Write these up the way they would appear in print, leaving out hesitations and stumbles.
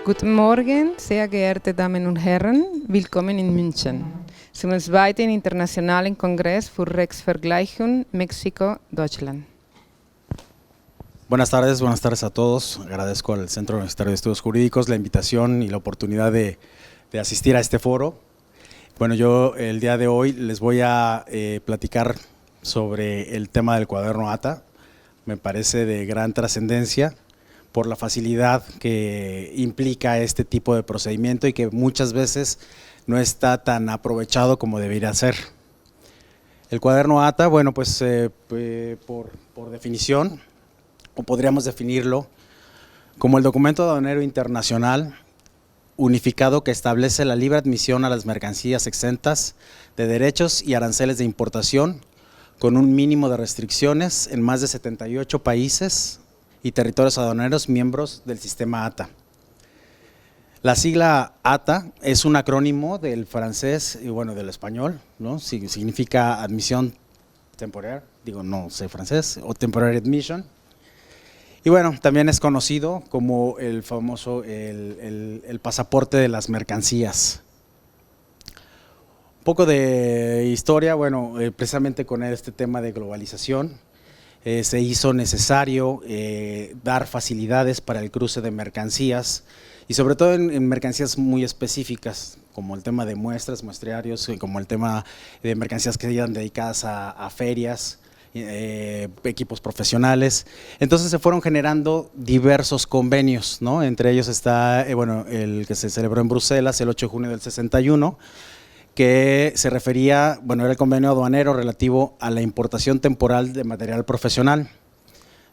Guten Morgen, sehr geehrte Damen und Herren, willkommen in München zum zweiten internationalen Kongress für Rechtsvergleichung Mexiko-Deutschland. Buenas tardes a todos. Agradezco al Centro Universitario de Estudios Jurídicos la invitación y la oportunidad de asistir a este foro. Bueno, yo el día de hoy les voy a platicar sobre el tema del cuaderno ATA. Me parece de gran trascendencia por la facilidad que implica este tipo de procedimiento y que muchas veces no está tan aprovechado como debería ser. El cuaderno ATA, bueno, pues por definición, o podríamos definirlo como el documento aduanero internacional unificado que establece la libre admisión a las mercancías exentas de derechos y aranceles de importación con un mínimo de restricciones en más de 78 países y territorios aduaneros miembros del sistema ATA. La sigla ATA es un acrónimo del francés y bueno del español, ¿no? Significa admisión temporaria, digo no sé francés, o temporary admission. Y bueno, también es conocido como el famoso el pasaporte de las mercancías. Un poco de historia, bueno, precisamente con este tema de globalización, se hizo necesario dar facilidades para el cruce de mercancías y sobre todo en mercancías muy específicas, como el tema de muestras, muestriarios, como el tema de mercancías que eran dedicadas a ferias, equipos profesionales. Entonces se fueron generando diversos convenios, ¿no? Entre ellos está bueno, el que se celebró en Bruselas el 8 de junio del 61, que se refería, bueno, era el convenio aduanero relativo a la importación temporal de material profesional.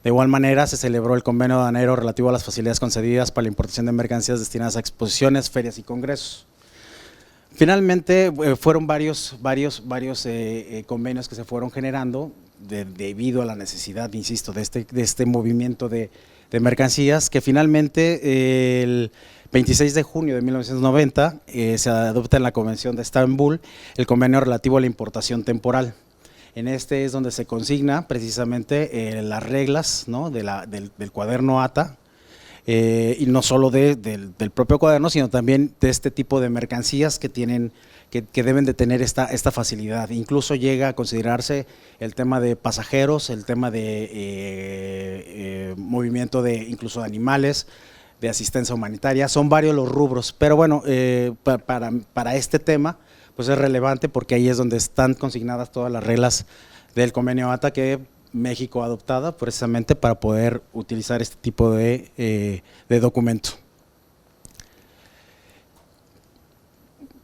De igual manera se celebró el convenio aduanero relativo a las facilidades concedidas para la importación de mercancías destinadas a exposiciones, ferias y congresos. Finalmente fueron varios convenios que se fueron generando debido a la necesidad, insisto, de este movimiento de mercancías, que finalmente el 26 de junio de 1990 se adopta en la Convención de Estambul el convenio relativo a la importación temporal. En este es donde se consigna precisamente las reglas, ¿no? del cuaderno ATA, y no solo del propio cuaderno, sino también de este tipo de mercancías que tienen que deben de tener esta facilidad. Incluso llega a considerarse el tema de pasajeros, el tema de movimiento de incluso de animales, de asistencia humanitaria, son varios los rubros, pero bueno, para este tema pues es relevante porque ahí es donde están consignadas todas las reglas del convenio ATA que México ha adoptado precisamente para poder utilizar este tipo de documento.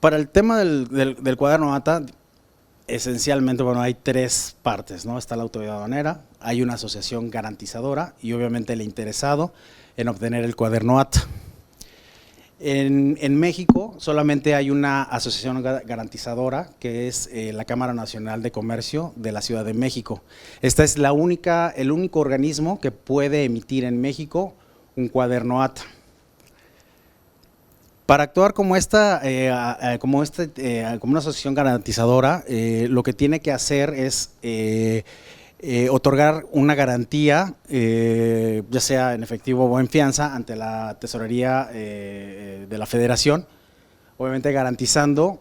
Para el tema del cuaderno ATA, esencialmente, bueno, hay tres partes, ¿no? Está la autoridad aduanera, hay una asociación garantizadora y obviamente el interesado en obtener el cuaderno ATA. En México solamente hay una asociación garantizadora que es la Cámara Nacional de Comercio de la Ciudad de México. Esta es el único organismo que puede emitir en México un cuaderno ATA. Para actuar como una asociación garantizadora, lo que tiene que hacer es otorgar una garantía, ya sea en efectivo o en fianza, ante la tesorería de la Federación, obviamente garantizando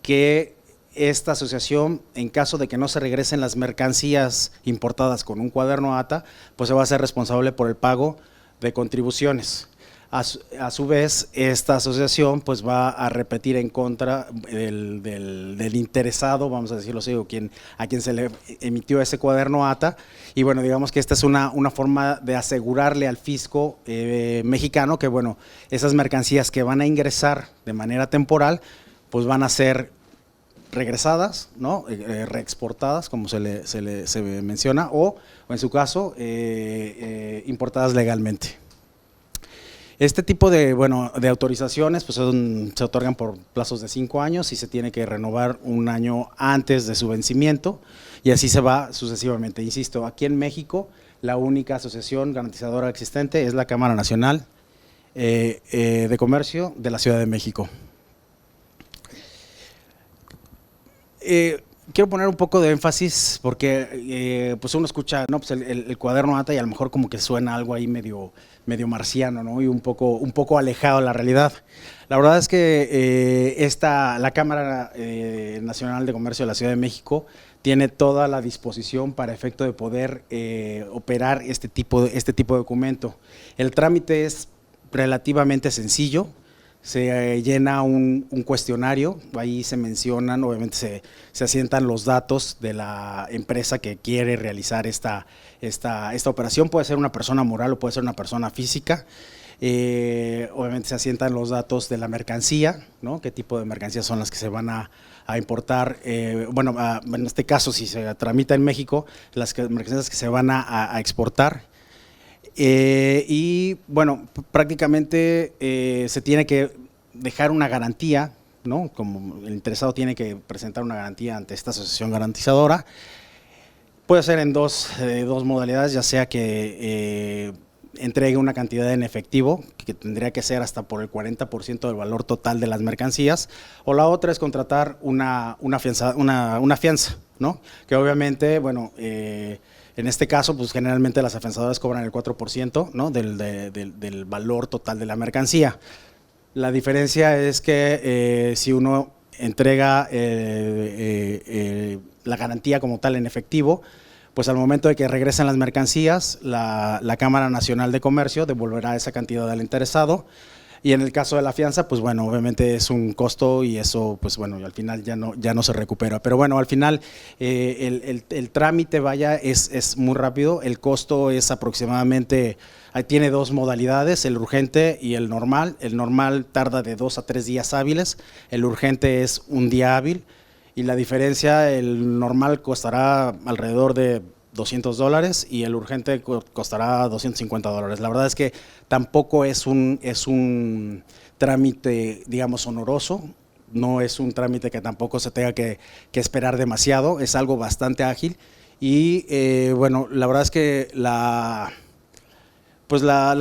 que esta asociación, en caso de que no se regresen las mercancías importadas con un cuaderno ATA, pues se va a ser responsable por el pago de contribuciones. A su vez, esta asociación pues va a repetir en contra del interesado, vamos a decirlo así, a quien se le emitió ese cuaderno ATA, y bueno, digamos que esta es una forma de asegurarle al fisco mexicano que bueno, esas mercancías que van a ingresar de manera temporal, pues van a ser regresadas, ¿no? Reexportadas, como se menciona, o en su caso, importadas legalmente. Este tipo de autorizaciones pues se otorgan por plazos de 5 años y se tiene que renovar un año antes de su vencimiento y así se va sucesivamente. Insisto, aquí en México la única asociación garantizadora existente es la Cámara Nacional de Comercio de la Ciudad de México. quiero poner un poco de énfasis porque pues uno escucha, ¿no? Pues el cuaderno ATA y a lo mejor como que suena algo ahí medio marciano, ¿no? Y un poco alejado de la realidad. La verdad es que la Cámara Nacional de Comercio de la Ciudad de México tiene toda la disposición para efecto de poder operar este tipo de documento. El trámite es relativamente sencillo. Se llena un cuestionario, ahí se mencionan, obviamente se asientan los datos de la empresa que quiere realizar esta operación. Puede ser una persona moral o puede ser una persona física. Obviamente se asientan los datos de la mercancía, ¿no? Qué tipo de mercancías son las que se van a importar. En este caso, si se tramita en México, las mercancías que se van a exportar. Y bueno, prácticamente se tiene que dejar una garantía, ¿no? Como el interesado tiene que presentar una garantía ante esta asociación garantizadora. Puede ser en dos modalidades, ya sea que entregue una cantidad en efectivo, que tendría que ser hasta por el 40% del valor total de las mercancías, o la otra es contratar una fianza, ¿no? Que obviamente, bueno, en este caso, pues generalmente las afianzadoras cobran el 4%, ¿no? del valor total de la mercancía. La diferencia es que si uno entrega la garantía como tal en efectivo, pues al momento de que regresen las mercancías, la Cámara Nacional de Comercio devolverá esa cantidad al interesado. Y en el caso de la fianza, pues bueno, obviamente es un costo y eso, pues bueno, al final ya no se recupera. Pero bueno, al final el trámite, vaya, es muy rápido. El costo es aproximadamente, tiene dos modalidades, el urgente y el normal. El normal tarda de 2 a 3 días hábiles, el urgente es un día hábil. Y la diferencia, el normal costará alrededor de $200 y el urgente costará $250. La verdad es que tampoco es un trámite, digamos, oneroso, no es un trámite que tampoco se tenga que esperar demasiado, es algo bastante ágil y bueno, la verdad es que la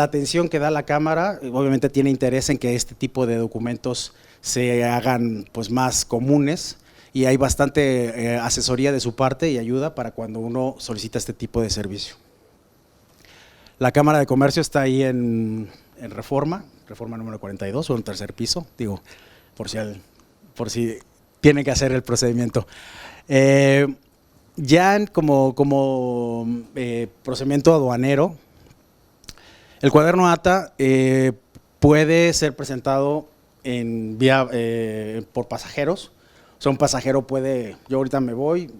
atención que da la Cámara obviamente tiene interés en que este tipo de documentos se hagan pues más comunes. Y hay bastante asesoría de su parte y ayuda para cuando uno solicita este tipo de servicio. La Cámara de Comercio está ahí en Reforma número 42 o en tercer piso, digo, por si tiene que hacer el procedimiento. Ya como procedimiento aduanero, el cuaderno ATA puede ser presentado por pasajeros. O sea, un pasajero puede, yo ahorita me voy,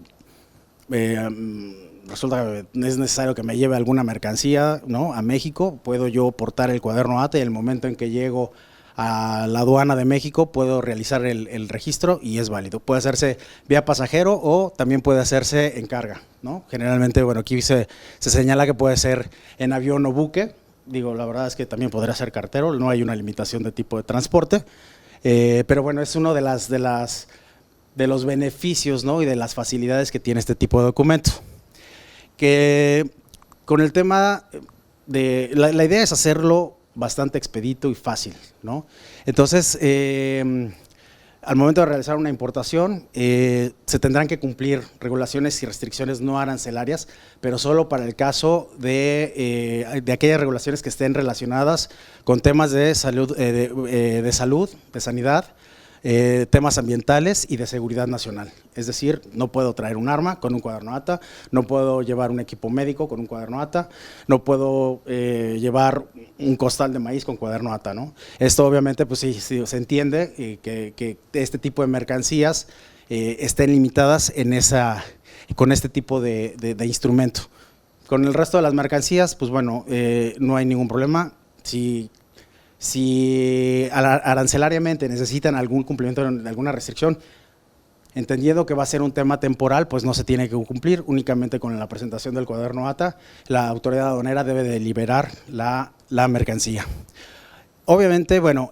resulta que es necesario que me lleve alguna mercancía, ¿no? A México, puedo yo portar el cuaderno ATA y el momento en que llego a la aduana de México puedo realizar el registro y es válido. Puede hacerse vía pasajero o también puede hacerse en carga, ¿no? Generalmente, bueno, aquí se señala que puede ser en avión o buque. Digo, la verdad es que también podría ser cartero, no hay una limitación de tipo de transporte, pero bueno, es uno de los beneficios, ¿no? Y de las facilidades que tiene este tipo de documento. Que con el tema de la idea es hacerlo bastante expedito y fácil, ¿no? Entonces, al momento de realizar una importación, se tendrán que cumplir regulaciones y restricciones no arancelarias, pero solo para el caso de aquellas regulaciones que estén relacionadas con temas de salud, de sanidad, temas ambientales y de seguridad nacional. Es decir, no puedo traer un arma con un cuaderno ATA, no puedo llevar un equipo médico con un cuaderno ATA, no puedo llevar un costal de maíz con cuaderno ATA, ¿no? Esto obviamente pues sí se entiende que este tipo de mercancías estén limitadas con este tipo de instrumento. Con el resto de las mercancías, pues bueno, no hay ningún problema. Si arancelariamente necesitan algún cumplimiento de alguna restricción, entendiendo que va a ser un tema temporal, pues no se tiene que cumplir, únicamente con la presentación del cuaderno ATA, la autoridad aduanera debe de liberar la mercancía. Obviamente, bueno,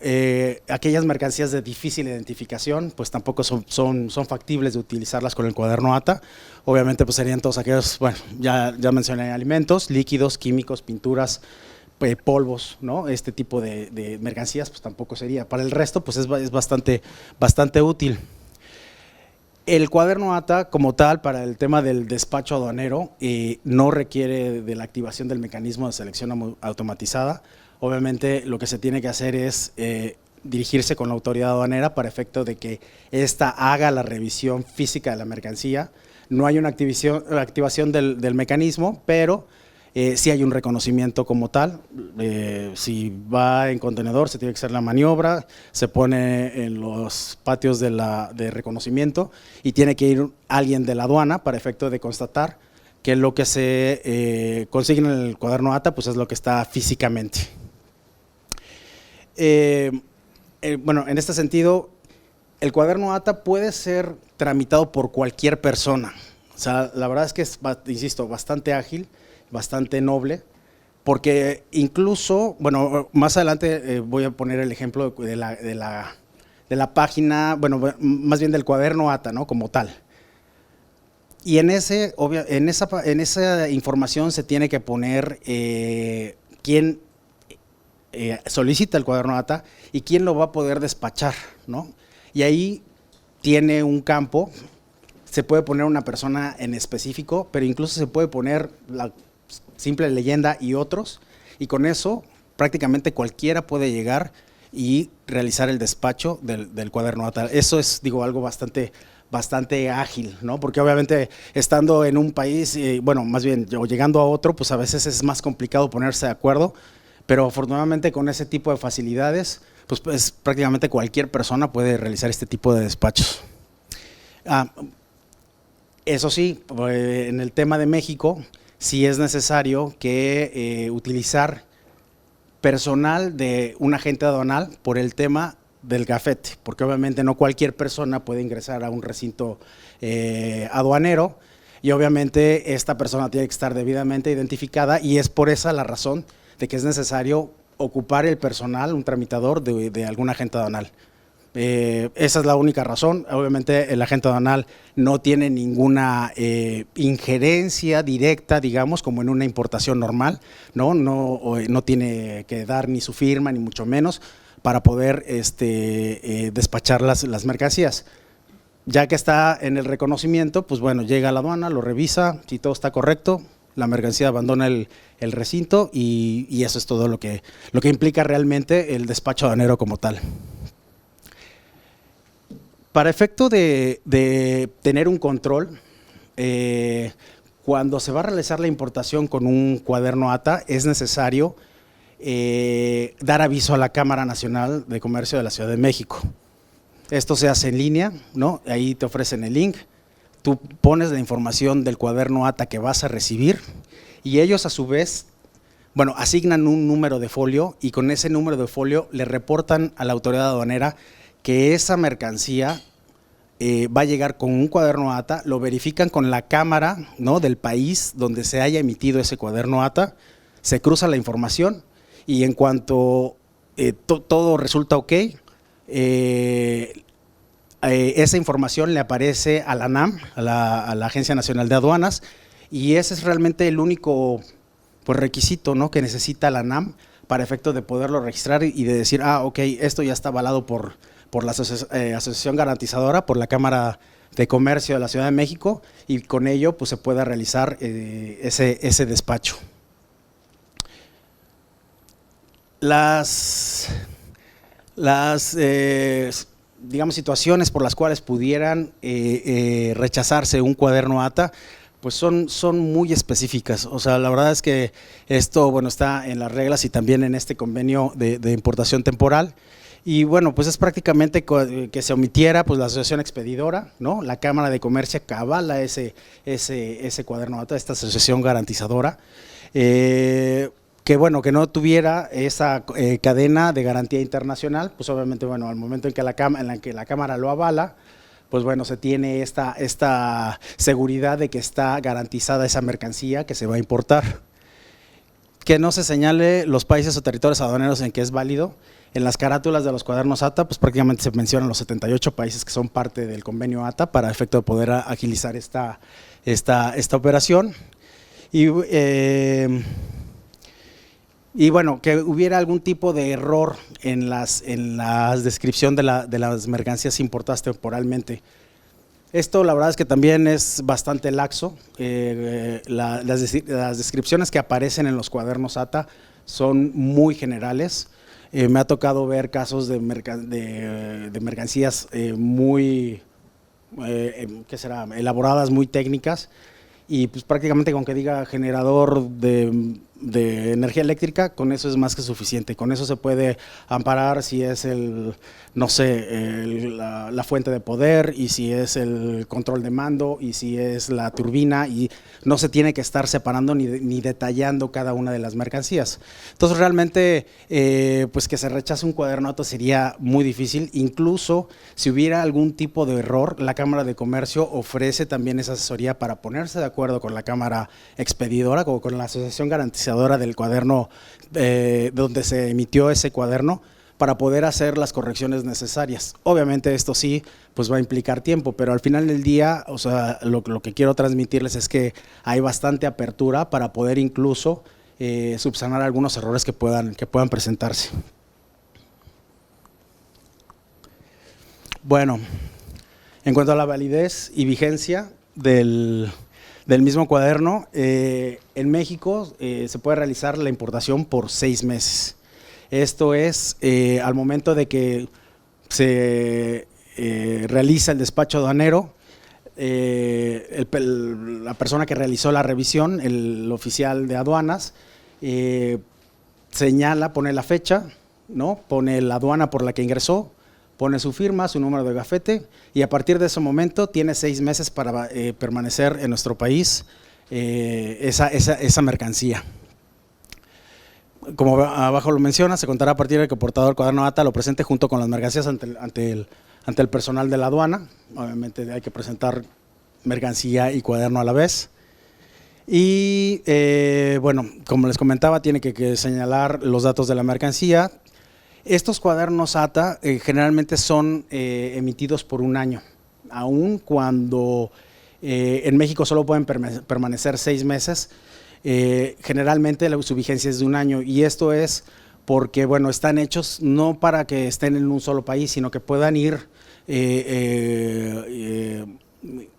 aquellas mercancías de difícil identificación, pues tampoco son factibles de utilizarlas con el cuaderno ATA. Obviamente, pues serían todos aquellos, bueno, ya mencioné alimentos, líquidos, químicos, pinturas, polvos, ¿no? Este tipo de mercancías pues tampoco sería. Para el resto pues es bastante útil. El cuaderno ATA como tal para el tema del despacho aduanero no requiere de la activación del mecanismo de selección automatizada. Obviamente lo que se tiene que hacer es dirigirse con la autoridad aduanera para efecto de que ésta haga la revisión física de la mercancía. No hay una activación del mecanismo, pero sí hay un reconocimiento como tal. Si va en contenedor se tiene que hacer la maniobra, se pone en los patios de reconocimiento y tiene que ir alguien de la aduana para efecto de constatar que lo que se consigna en el cuaderno ATA pues es lo que está físicamente. Bueno, en este sentido, el cuaderno ATA puede ser tramitado por cualquier persona. O sea, la verdad es que es, insisto, bastante ágil, bastante noble, porque incluso, bueno, más adelante voy a poner el ejemplo de la página, bueno, más bien del cuaderno ATA, ¿no? Como tal. Y en esa información se tiene que poner quién solicita el cuaderno ATA y quién lo va a poder despachar, ¿no? Y ahí tiene un campo, se puede poner una persona en específico, pero incluso se puede poner la simple leyenda y otros, y con eso prácticamente cualquiera puede llegar y realizar el despacho del cuaderno ATA. Eso es, digo, algo bastante ágil, ¿no? Porque obviamente estando en un país, bueno, más bien o llegando a otro, pues a veces es más complicado ponerse de acuerdo, pero afortunadamente con ese tipo de facilidades, pues prácticamente cualquier persona puede realizar este tipo de despachos. Eso sí, en el tema de México, sí es necesario que utilizar personal de un agente aduanal por el tema del gafete, porque obviamente no cualquier persona puede ingresar a un recinto aduanero y obviamente esta persona tiene que estar debidamente identificada y es por esa la razón de que es necesario ocupar el personal, un tramitador de algún agente aduanal. Esa es la única razón. Obviamente el agente aduanal no tiene ninguna injerencia directa, digamos, como en una importación normal, no tiene que dar ni su firma, ni mucho menos, para poder despachar las mercancías. Ya que está en el reconocimiento, pues bueno, llega a la aduana, lo revisa, si todo está correcto, la mercancía abandona el recinto y eso es todo lo que implica realmente el despacho aduanero como tal. Para efecto de tener un control, cuando se va a realizar la importación con un cuaderno ATA, es necesario dar aviso a la Cámara Nacional de Comercio de la Ciudad de México. Esto se hace en línea, ¿no? Ahí te ofrecen el link, tú pones la información del cuaderno ATA que vas a recibir y ellos a su vez, bueno, asignan un número de folio y con ese número de folio le reportan a la autoridad aduanera que esa mercancía va a llegar con un cuaderno ATA, lo verifican con la cámara, ¿no?, del país donde se haya emitido ese cuaderno ATA, se cruza la información y en cuanto todo resulta ok, esa información le aparece a la ANAM, a la Agencia Nacional de Aduanas, y ese es realmente el único pues, requisito, ¿no?, que necesita la ANAM para efecto de poderlo registrar y de decir, ok, esto ya está avalado por la Asociación Garantizadora, por la Cámara de Comercio de la Ciudad de México, y con ello pues, se pueda realizar ese despacho. Las digamos, situaciones por las cuales pudieran rechazarse un cuaderno ATA, pues son muy específicas. O sea, la verdad es que esto, bueno, está en las reglas y también en este convenio de importación temporal. Y bueno, pues es prácticamente que se omitiera pues la asociación expedidora, ¿no? La Cámara de Comercio que avala ese cuaderno ATA, esta asociación garantizadora, que bueno, que no tuviera esa cadena de garantía internacional, pues obviamente, bueno, al momento en que la Cámara lo avala, pues bueno, se tiene esta seguridad de que está garantizada esa mercancía que se va a importar. Que no se señale los países o territorios aduaneros en que es válido. En las carátulas de los cuadernos ATA, pues prácticamente se mencionan los 78 países que son parte del convenio ATA para efecto de poder agilizar esta operación. Y bueno, que hubiera algún tipo de error en la descripción de las mercancías importadas temporalmente. Esto la verdad es que también es bastante laxo. Las descripciones que aparecen en los cuadernos ATA son muy generales. Me ha tocado ver casos de mercancías muy elaboradas, muy técnicas, y pues prácticamente con que diga generador de energía eléctrica, con eso es más que suficiente. Con eso se puede amparar si es no sé, la fuente de poder, y si es el control de mando, y si es la turbina, y no se tiene que estar separando ni detallando cada una de las mercancías. Entonces realmente pues que se rechace un cuaderno ATA sería muy difícil. Incluso si hubiera algún tipo de error, la Cámara de Comercio ofrece también esa asesoría para ponerse de acuerdo con la Cámara expedidora o con la Asociación Garantizadora del cuaderno donde se emitió ese cuaderno, para poder hacer las correcciones necesarias. Obviamente esto sí pues va a implicar tiempo, pero al final del día, o sea, lo que quiero transmitirles es que hay bastante apertura para poder incluso subsanar algunos errores que puedan presentarse. Bueno, en cuanto a la validez y vigencia del mismo cuaderno, en México se puede realizar la importación por 6 meses. Esto es al momento de que se realiza el despacho aduanero, la persona que realizó la revisión, el oficial de aduanas, señala, pone la fecha, ¿no? Pone la aduana por la que ingresó, pone su firma, su número de gafete, y a partir de ese momento tiene 6 meses para permanecer en nuestro país esa mercancía. Como abajo lo menciona, se contará a partir de que el portador del cuaderno ATA lo presente junto con las mercancías ante el personal de la aduana. Obviamente hay que presentar mercancía y cuaderno a la vez. Y bueno, como les comentaba, tiene que señalar los datos de la mercancía. Estos cuadernos ATA generalmente son emitidos por 1 año, aun cuando en México solo pueden permanecer 6 meses. Generalmente su vigencia es de 1 año, y esto es porque bueno, están hechos no para que estén en un solo país, sino que puedan ir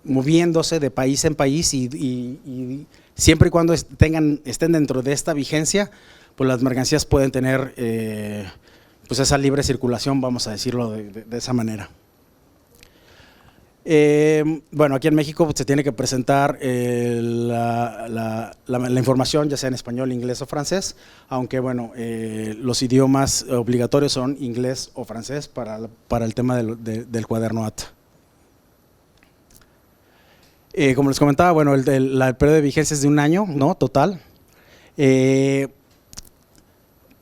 moviéndose de país en país, y siempre y cuando estén dentro de esta vigencia, pues las mercancías pueden tener pues esa libre circulación, vamos a decirlo de esa manera. Bueno, aquí en México pues, se tiene que presentar la información, ya sea en español, inglés o francés, aunque bueno, los idiomas obligatorios son inglés o francés para el tema del cuaderno ATA. Como les comentaba, bueno, el periodo de vigencia es de 1 año, ¿no? Total.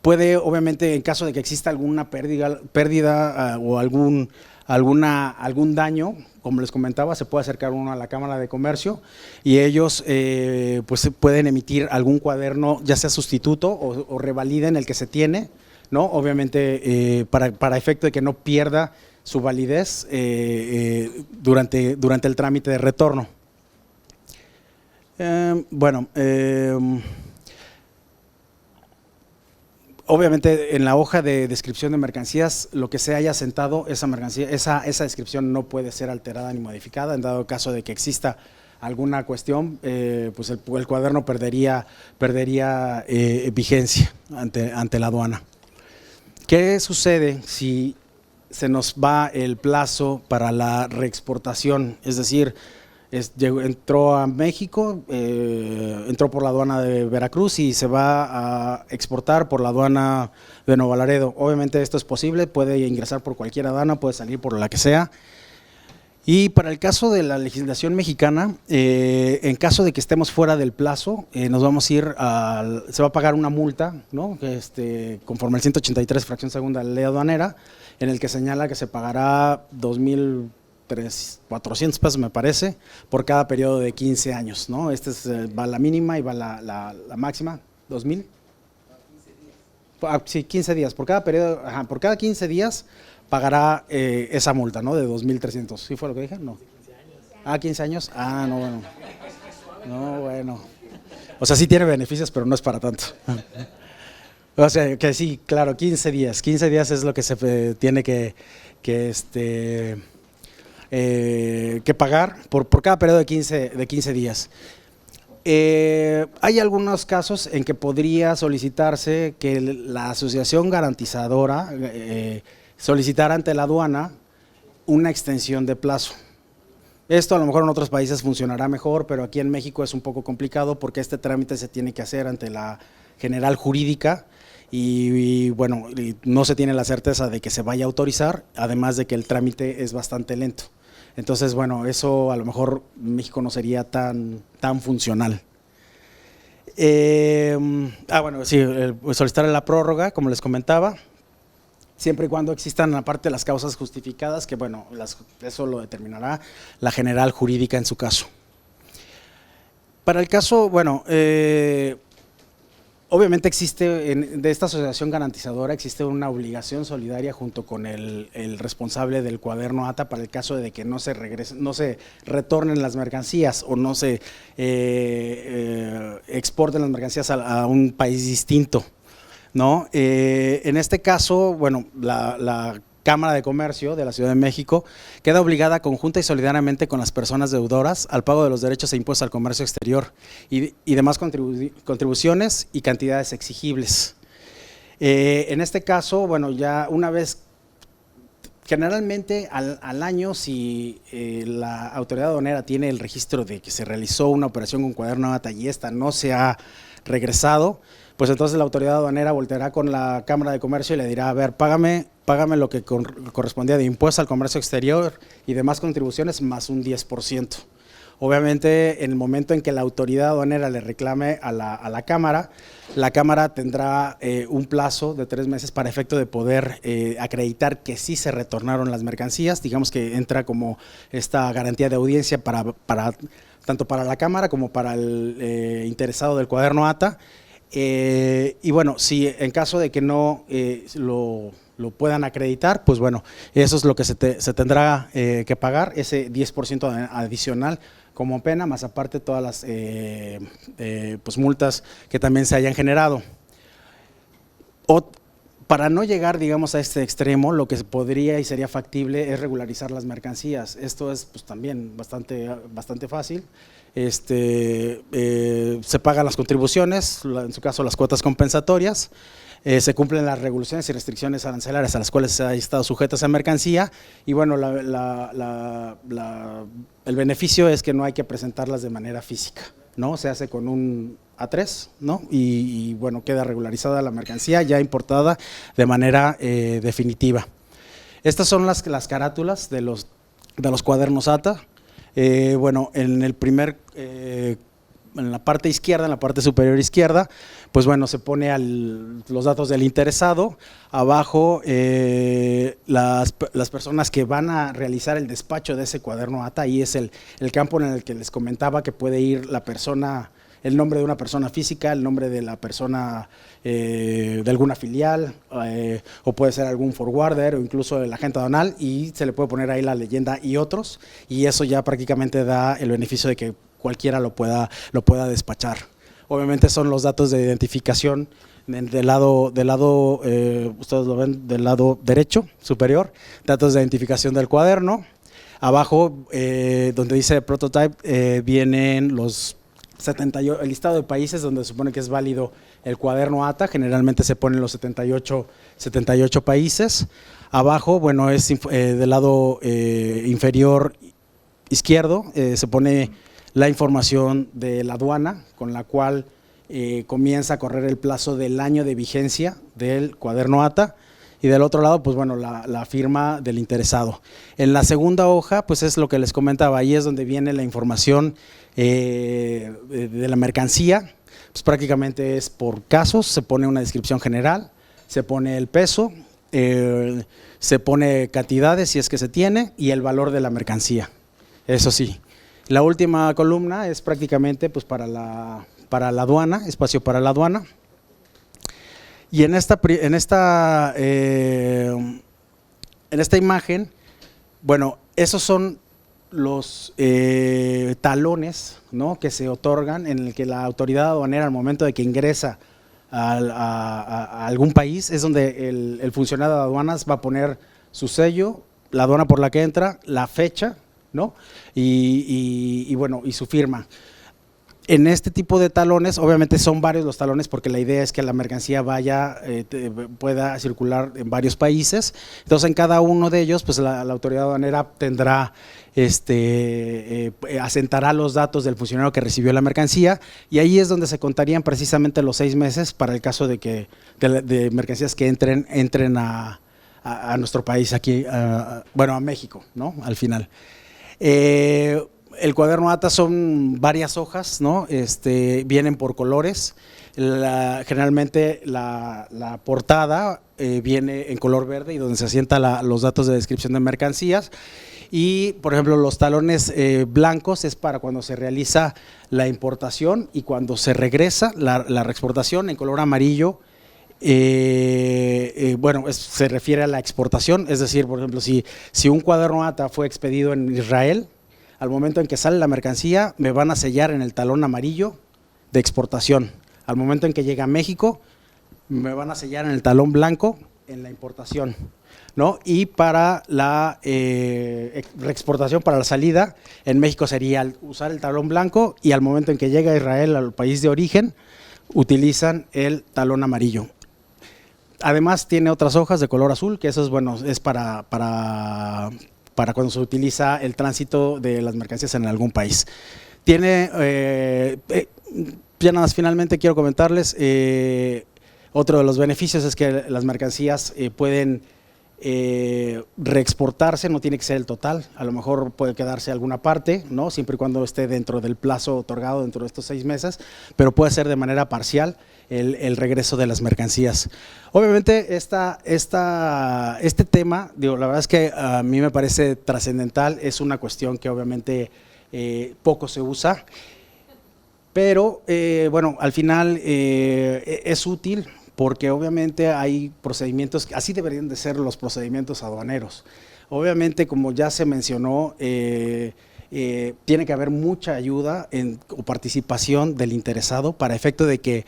Puede, obviamente, en caso de que exista alguna pérdida o algún daño, como les comentaba, se puede acercar uno a la Cámara de Comercio, y ellos pues pueden emitir algún cuaderno, ya sea sustituto o revaliden el que se tiene, ¿no? Obviamente para efecto de que no pierda su validez durante el trámite de retorno. Bueno, obviamente en la hoja de descripción de mercancías, lo que se haya asentado, esa mercancía, esa descripción no puede ser alterada ni modificada. En dado caso de que exista alguna cuestión, pues el cuaderno perdería vigencia ante la aduana. ¿Qué sucede si se nos va el plazo para la reexportación? Es decir, entró a México, entró por la aduana de Veracruz y se va a exportar por la aduana de Nuevo Laredo. Obviamente esto es posible, puede ingresar por cualquier aduana, puede salir por la que sea. Y para el caso de la legislación mexicana, en caso de que estemos fuera del plazo, nos vamos a ir se va a pagar una multa, ¿no? Conforme al 183, fracción segunda de la ley aduanera, en el que señala que se pagará 2,400 pesos, me parece, por cada periodo de 15 años, ¿no? Va la mínima y va la máxima, 2,000. Sí, 15 días. Por cada periodo, por cada 15 días pagará esa multa, ¿no? De 2,300. ¿Sí fue lo que dije? No. 15 años. No, bueno. No, bueno. O sea, sí tiene beneficios, pero no es para tanto. O sea, que sí, claro, 15 días. 15 días es lo que se tiene que que pagar por cada periodo de 15 días. Hay algunos casos en que podría solicitarse que la asociación garantizadora solicitara ante la aduana una extensión de plazo. Esto a lo mejor en otros países funcionará mejor, pero aquí en México es un poco complicado porque este trámite se tiene que hacer ante la General Jurídica y bueno, no se tiene la certeza de que se vaya a autorizar, además de que el trámite es bastante lento. Entonces, bueno, eso a lo mejor México no sería tan funcional. Bueno, sí, solicitar la prórroga, como les comentaba, siempre y cuando existan aparte las causas justificadas, que bueno, eso lo determinará la General Jurídica en su caso. Para el caso, bueno, obviamente existe, de esta asociación garantizadora existe una obligación solidaria junto con el responsable del cuaderno ATA para el caso de que no se retornen las mercancías o no se exporten las mercancías a un país distinto, ¿no? En este caso, bueno, la Cámara de Comercio de la Ciudad de México queda obligada conjunta y solidariamente con las personas deudoras al pago de los derechos e impuestos al comercio exterior y demás contribuciones y cantidades exigibles. En este caso, bueno, ya una vez, generalmente al año, si la autoridad aduanera tiene el registro de que se realizó una operación con cuaderno ATA y esta no se ha regresado, pues entonces la autoridad aduanera volteará con la Cámara de Comercio y le dirá, a ver, págame lo que correspondía de impuesto al comercio exterior y demás contribuciones más un 10%. Obviamente, en el momento en que la autoridad aduanera le reclame a la Cámara tendrá un plazo de 3 meses para efecto de poder acreditar que sí se retornaron las mercancías, digamos que entra como esta garantía de audiencia tanto para la Cámara como para el interesado del cuaderno ATA. Y bueno, si en caso de que no lo puedan acreditar, pues bueno, eso es lo que se tendrá que pagar, ese 10% adicional como pena, más aparte todas las pues multas que también se hayan generado. Para no llegar, digamos, a este extremo, lo que podría y sería factible es regularizar las mercancías. Esto es pues también bastante fácil. Se pagan las contribuciones, en su caso las cuotas compensatorias, se cumplen las regulaciones y restricciones arancelarias a las cuales se ha estado sujeta esa mercancía y bueno, el beneficio es que no hay que presentarlas de manera física, ¿no? Se hace con un A3, ¿no? Y bueno, queda regularizada la mercancía ya importada de manera definitiva. Estas son las carátulas de los cuadernos ATA. Bueno, en la parte izquierda, en la parte superior izquierda, pues bueno, se pone los datos del interesado, abajo las personas que van a realizar el despacho de ese cuaderno ATA, ahí es el campo en el que les comentaba que puede ir la persona, el nombre de una persona física, el nombre de la persona de alguna filial, o puede ser algún forwarder o incluso el agente aduanal y se le puede poner ahí la leyenda y otros, y eso ya prácticamente da el beneficio de que cualquiera lo pueda despachar. Obviamente son los datos de identificación del lado ustedes lo ven del lado derecho superior, datos de identificación del cuaderno. Abajo donde dice prototype vienen el listado de países donde se supone que es válido el cuaderno ATA, generalmente se ponen los 78 países. Abajo, bueno, es del lado inferior izquierdo, se pone la información de la aduana con la cual comienza a correr el plazo del año de vigencia del cuaderno ATA y del otro lado, pues bueno, la firma del interesado. En la segunda hoja, pues es lo que les comentaba, ahí es donde viene la información de la mercancía, pues prácticamente es por casos, se pone una descripción general, se pone el peso, se pone cantidades si es que se tiene y el valor de la mercancía, eso sí. La última columna es prácticamente pues para la aduana, espacio para la aduana. Y en esta imagen, bueno, esos son los talones, ¿no?, que se otorgan en el que la autoridad aduanera al momento de que ingresa a algún país es donde el funcionario de aduanas va a poner su sello la aduana por la que entra, la fecha, ¿no? Y bueno, y su firma. En este tipo de talones, obviamente son varios los talones porque la idea es que la mercancía pueda circular en varios países. Entonces, en cada uno de ellos, pues la autoridad aduanera tendrá, asentará los datos del funcionario que recibió la mercancía, y ahí es donde se contarían precisamente los 6 meses para el caso de mercancías que entren a nuestro país, aquí, bueno, a México, ¿no? Al final. El cuaderno ATA son varias hojas, ¿no? Vienen por colores. Generalmente la portada viene en color verde y donde se asienta los datos de descripción de mercancías. Y, por ejemplo, los talones blancos es para cuando se realiza la importación y cuando se regresa la reexportación. En color amarillo, bueno, se refiere a la exportación, es decir, por ejemplo, si un cuaderno ATA fue expedido en Israel, al momento en que sale la mercancía, me van a sellar en el talón amarillo de exportación. Al momento en que llega a México, me van a sellar en el talón blanco en la importación, ¿no? Y para la reexportación, para la salida, en México sería usar el talón blanco, y al momento en que llega a Israel, al país de origen, utilizan el talón amarillo. Además, tiene otras hojas de color azul, que eso es, bueno, es para cuando se utiliza el tránsito de las mercancías en algún país. Tiene, ya nada más finalmente quiero comentarles, otro de los beneficios es que las mercancías pueden reexportarse, no tiene que ser el total, a lo mejor puede quedarse alguna parte, ¿no? Siempre y cuando esté dentro del plazo otorgado dentro de estos 6 meses, pero puede ser de manera parcial el regreso de las mercancías. Obviamente este tema, digo, la verdad es que a mí me parece trascendental, es una cuestión que obviamente poco se usa, pero bueno, al final es útil porque obviamente hay procedimientos, así deberían de ser los procedimientos aduaneros. Obviamente, como ya se mencionó, tiene que haber mucha ayuda o participación del interesado para efecto de que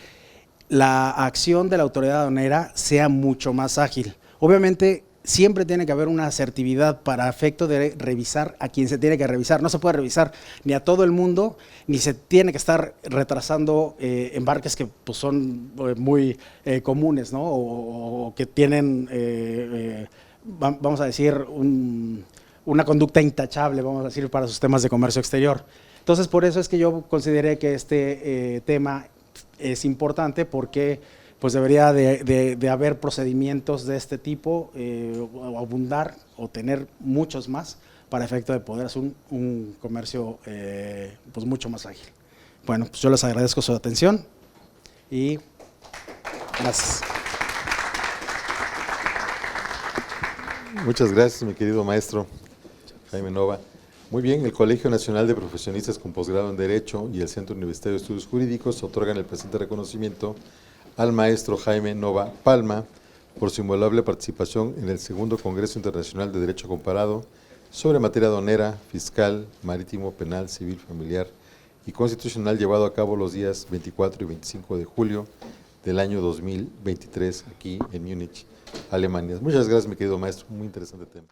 la acción de la autoridad aduanera sea mucho más ágil. Obviamente, siempre tiene que haber una asertividad para efecto de revisar a quien se tiene que revisar. No se puede revisar ni a todo el mundo, ni se tiene que estar retrasando embarques que pues, son muy comunes, ¿no? O que tienen, vamos a decir, una conducta intachable, vamos a decir, para sus temas de comercio exterior. Entonces, por eso es que yo consideré que este tema es importante, porque pues debería de haber procedimientos de este tipo, abundar o tener muchos más para efecto de poder hacer un comercio pues mucho más ágil. Bueno, pues yo les agradezco su atención y gracias. Muchas gracias, mi querido maestro Jaime Nova. Muy bien, el Colegio Nacional de Profesionistas con Posgrado en Derecho y el Centro Universitario de Estudios Jurídicos otorgan el presente reconocimiento al maestro Jaime Nova Palma por su invaluable participación en el segundo Congreso Internacional de Derecho Comparado sobre materia aduanera, fiscal, marítimo, penal, civil, familiar y constitucional, llevado a cabo los días 24 y 25 de julio del año 2023 aquí en Múnich, Alemania. Muchas gracias, mi querido maestro, muy interesante tema.